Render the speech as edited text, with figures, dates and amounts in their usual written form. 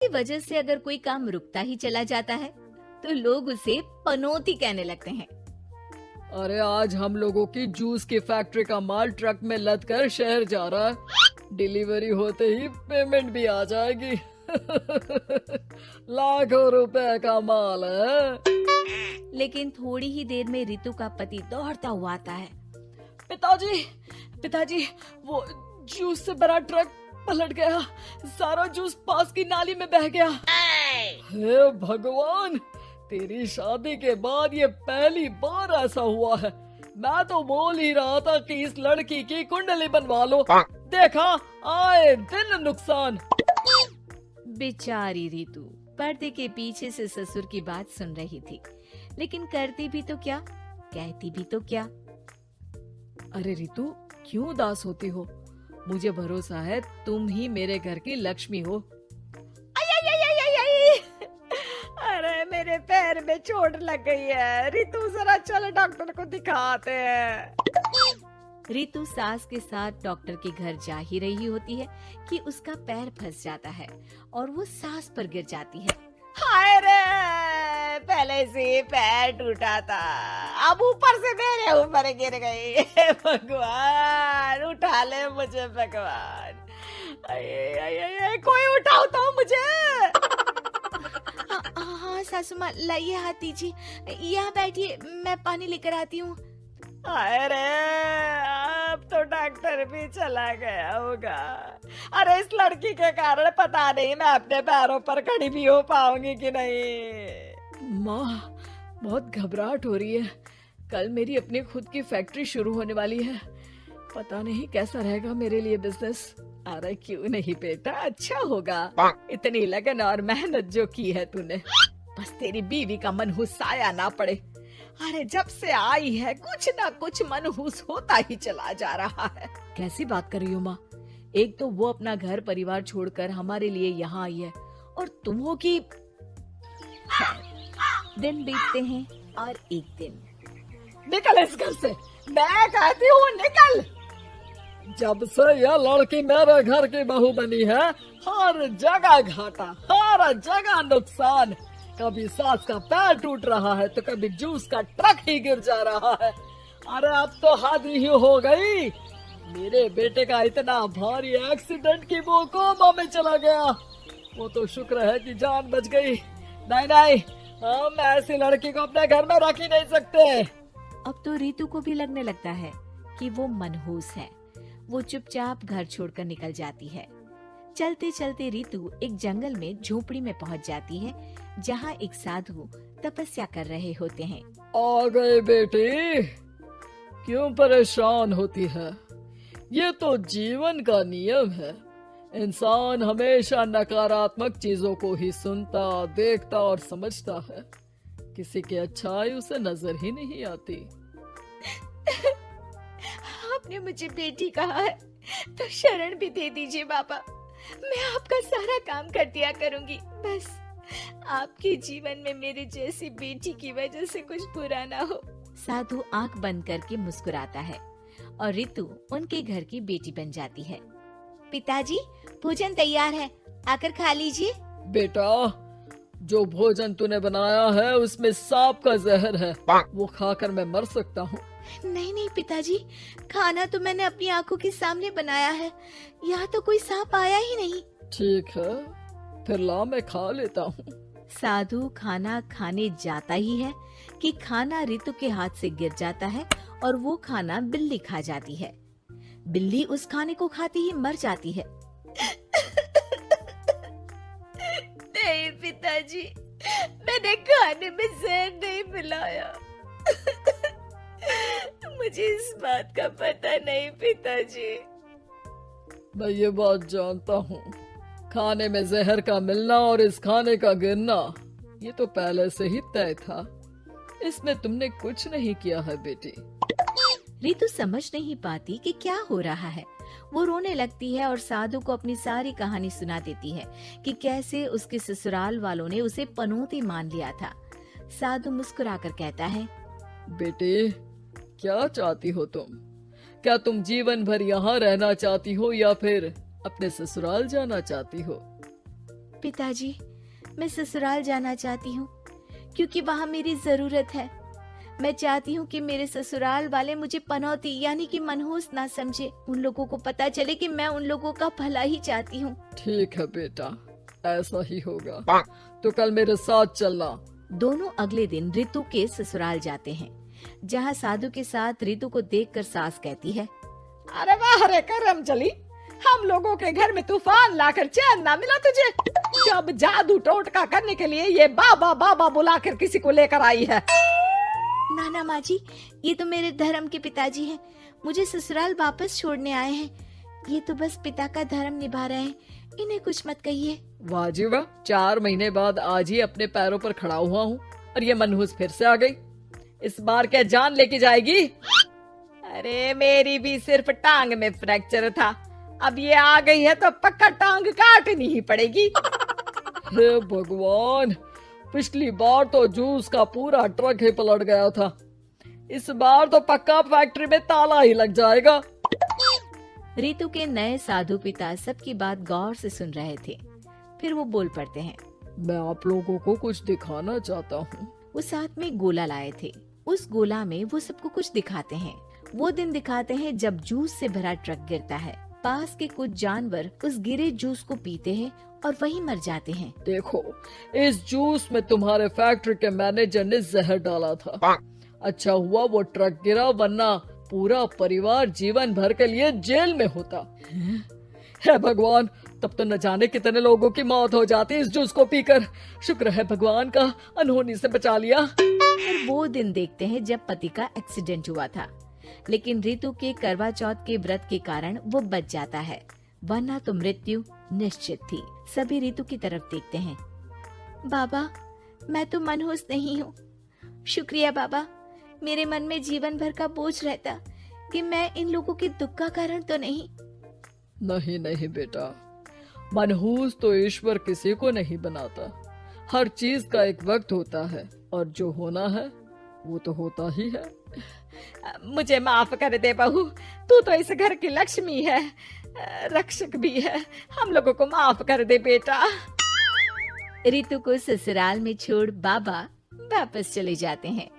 की वजह से अगर कोई काम रुकता ही चला जाता है तो लोग उसे पनौती कहने लगते हैं। अरे आज हम लोगों की जूस की फैक्ट्री का माल ट्रक में लद कर शहर जा रहा है। डिलीवरी होते ही पेमेंट भी आ जाएगी। लाखों रुपए का माल है। लेकिन थोड़ी ही देर में रितु का पति दौड़ता हुआ आता है। पिताजी, पिताजी, वो जूस से भरा ट्रक पलट गया। सारा जूस पास की नाली में बह गया। हे भगवान, तेरी शादी के बाद ये पहली बार ऐसा हुआ है। मैं तो बोल ही रहा था कि इस लड़की की कुंडली बनवा लो। देखा, आए दिन नुकसान। बेचारी रितु पर्दे के पीछे से ससुर की बात सुन रही थी, लेकिन करती भी तो क्या, कहती भी तो क्या। अरे रितु, क्यों उदास होती हो? मुझे भरोसा है तुम ही मेरे घर की लक्ष्मी हो। अरे मेरे पैर में चोट लग गई है। रितु जरा चल डॉक्टर को दिखाते हैं। रितु सास के साथ डॉक्टर के घर जा ही रही होती है कि उसका पैर फंस जाता है और वो सास पर गिर जाती है। हाय रे, पहले से पैर टूटा था, अब ऊपर से मेरे ऊपर गिर गई। हे भगवान, उठा ले मुझे भगवान। आये, आये, आये, कोई उठाओ तो मुझे। हाँ सासू माँ, लाइए हाथ दीजिए, यहाँ बैठिए, मैं पानी लेकर आती हूँ। अरे अब तो डॉक्टर भी चला गया होगा। अरे इस लड़की के कारण पता नहीं मैं अपने पैरों पर खड़ी भी हो पाऊंगी कि नहीं। माँ, बहुत घबराहट हो रही है। कल मेरी अपनी खुद की फैक्ट्री शुरू होने वाली है। पता नहीं कैसा रहेगा मेरे लिए बिजनेस। अरे क्यों नहीं बेटा, अच्छा होगा। इतनी लगन और मेहनत जो की है तूने, बस तेरी बीवी का मनहूस साया ना पड़े। अरे जब से आई है कुछ ना कुछ मनहूस होता ही चला जा रहा है। कैसी बात कर रही हो माँ? एक तो वो अपना घर परिवार छोड़कर हमारे लिए यहाँ आई है, और तुम हो कि। दिन बीतते हैं और एक दिन। निकल इस घर से, मैं कहती हूँ निकल। जब से यह लड़की मेरे घर की बहू बनी है, हर जगह घाटा, हर जगह नुकसान। कभी सास का पैर टूट रहा है तो कभी जूस का ट्रक ही गिर जा रहा है। अरे अब तो हद ही हो गई। मेरे बेटे का इतना भारी एक्सीडेंट कि वो कोमा में चला गया। वो तो शुक्र है कि जान बच गई। नहीं नहीं, हम ऐसी लड़की को अपने घर में रख ही नहीं सकते। अब तो रितु को भी लगने लगता है कि वो मनहूस है। वो चुपचाप घर छोड़कर निकल जाती है। चलते चलते रितु एक जंगल में झोपड़ी में पहुंच जाती है, जहां एक साधु तपस्या कर रहे होते हैं। आ गए बेटी, क्यों परेशान होती है? ये तो जीवन का नियम है। इंसान हमेशा नकारात्मक चीजों को ही सुनता, देखता और समझता है। किसी की अच्छाई उसे नजर ही नहीं आती। आपने मुझे बेटी कहा है तो शरण भी दे दीजिए बाबा। मैं आपका सारा काम कर दिया करूंगी, बस आपके जीवन में मेरे जैसी बेटी की वजह से कुछ बुरा ना हो। साधु आंख बंद करके मुस्कुराता है और रितु उनके घर की बेटी बन जाती है। पिताजी, भोजन तैयार है, आकर खा लीजिए। बेटा, जो भोजन तूने बनाया है उसमें सांप का जहर है, वो खाकर मैं मर सकता हूँ। नहीं नहीं पिताजी, खाना तो मैंने अपनी आंखों के सामने बनाया है, यहाँ तो कोई सांप आया ही नहीं। ठीक है, फिर ला मैं खा लेता हूँ। साधु खाना खाने जाता ही है कि खाना रितु के हाथ से गिर जाता है और वो खाना बिल्ली खा जाती है। बिल्ली उस खाने को खाती ही मर जाती है। नहीं पिताजी, मैंने खाने में जहर नहीं मिलाया। मुझे इस बात का पता नहीं पिताजी। मैं ये बात जानता हूँ, खाने में जहर का मिलना और इस खाने का गिरना ये तो पहले से ही तय था। इसमें तुमने कुछ नहीं किया है बेटी। रितु समझ नहीं पाती कि क्या हो रहा है। वो रोने लगती है और साधु को अपनी सारी कहानी सुना देती है कि कैसे उसके ससुराल वालों ने उसे पनौती मान लिया था। साधु मुस्कुराकर कहता है, बेटी, क्या चाहती हो तुम? क्या तुम जीवन भर यहाँ रहना चाहती हो या फिर अपने ससुराल जाना चाहती हो? पिताजी, मैं ससुराल जाना चाहती हूँ क्योंकि वहाँ मेरी जरूरत है। मैं चाहती हूँ कि मेरे ससुराल वाले मुझे पनौती यानी कि मनहूस ना समझे। उन लोगों को पता चले कि मैं उन लोगों का भला ही चाहती हूँ। ठीक है बेटा, ऐसा ही होगा। तो कल मेरे साथ चलना। दोनों अगले दिन रितु के ससुराल जाते हैं, जहाँ साधु के साथ रितु को देखकर सास कहती है, अरे वाह रे करम चली, हम लोगों के घर में तूफान लाकर चैन ना मिला तुझे। जब जादू टोटका करने के लिए ये बाबा बाबा बुलाकर किसी को लेकर आई है। नाना माँ जी, ये तो मेरे धर्म के पिताजी हैं, मुझे ससुराल वापस छोड़ने आए हैं। ये तो बस पिता का धर्म निभा रहे हैं, इन्हें कुछ मत कहिए। वाह जी वाह, 4 महीने बाद आज ही अपने पैरों पर खड़ा हुआ हूँ और ये मनहूस फिर से आ गई। इस बार क्या जान लेके जाएगी? अरे मेरी भी सिर्फ टांग में फ्रैक्चर था, अब ये आ गई है तो पक्का टांग काटनी ही पड़ेगी। हे भगवान, पिछली बार तो जूस का पूरा ट्रक ही पलट गया था, इस बार तो पक्का फैक्ट्री में ताला ही लग जाएगा। रितु के नए साधु पिता सबकी बात गौर से सुन रहे थे। फिर वो बोल पड़ते हैं, मैं आप लोगों को कुछ दिखाना चाहता हूँ। वो साथ में गोला लाए थे। उस गोला में वो सबको कुछ दिखाते हैं। वो दिन दिखाते हैं जब जूस से भरा ट्रक गिरता है। पास के कुछ जानवर उस गिरे जूस को पीते हैं और वहीं मर जाते हैं। देखो, इस जूस में तुम्हारे फैक्ट्री के मैनेजर ने जहर डाला था। अच्छा हुआ वो ट्रक गिरा, वरना पूरा परिवार जीवन भर के लिए जेल में होता। हे भगवान, तब तो न जाने कितने लोगों की मौत हो जाती इस जूस को पीकर। शुक्र है भगवान का, अनहोनी से बचा लिया। और वो दिन देखते हैं जब पति का एक्सीडेंट हुआ था, लेकिन रितु के करवा चौथ के व्रत के कारण वो बच जाता है, वरना तो मृत्यु निश्चित थी। सभी रितु की तरफ देखते हैं। बाबा, मैं तो मनहूस नहीं हूँ। शुक्रिया बाबा, मेरे मन में जीवन भर का बोझ रहता कि मैं इन लोगों के दुख का कारण तो नहीं। नहीं नहीं बेटा, मनहूस तो ईश्वर किसी को नहीं बनाता। हर चीज का एक वक्त होता है और जो होना है वो तो होता ही है। मुझे माफ कर दे बहू, तू तो इस घर की लक्ष्मी है, रक्षक भी है। हम लोगों को माफ कर दे बेटा। रितु को ससुराल में छोड़ बाबा वापस चले जाते हैं।